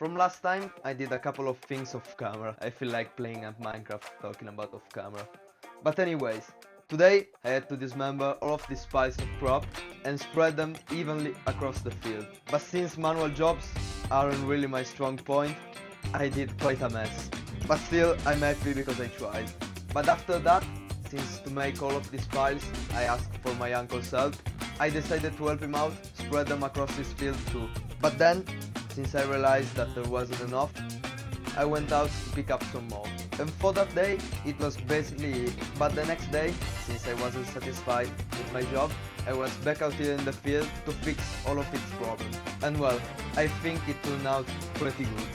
From last time, I did a couple of things off camera. I feel like playing at Minecraft talking about off camera. But anyways, today I had to dismember all of these piles of prop and spread them evenly across the field. But since manual jobs aren't really my strong point, I did quite a mess. But still, I'm happy because I tried. But after that, since to make all of these piles I asked for my uncle's help, I decided to help him out, spread them across this field too. But then, since I realized that there wasn't enough, I went out to pick up some more. And for that day, it was basically it. But the next day, since I wasn't satisfied with my job, I was back out here in the field to fix all of its problems. And well, I think it turned out pretty good.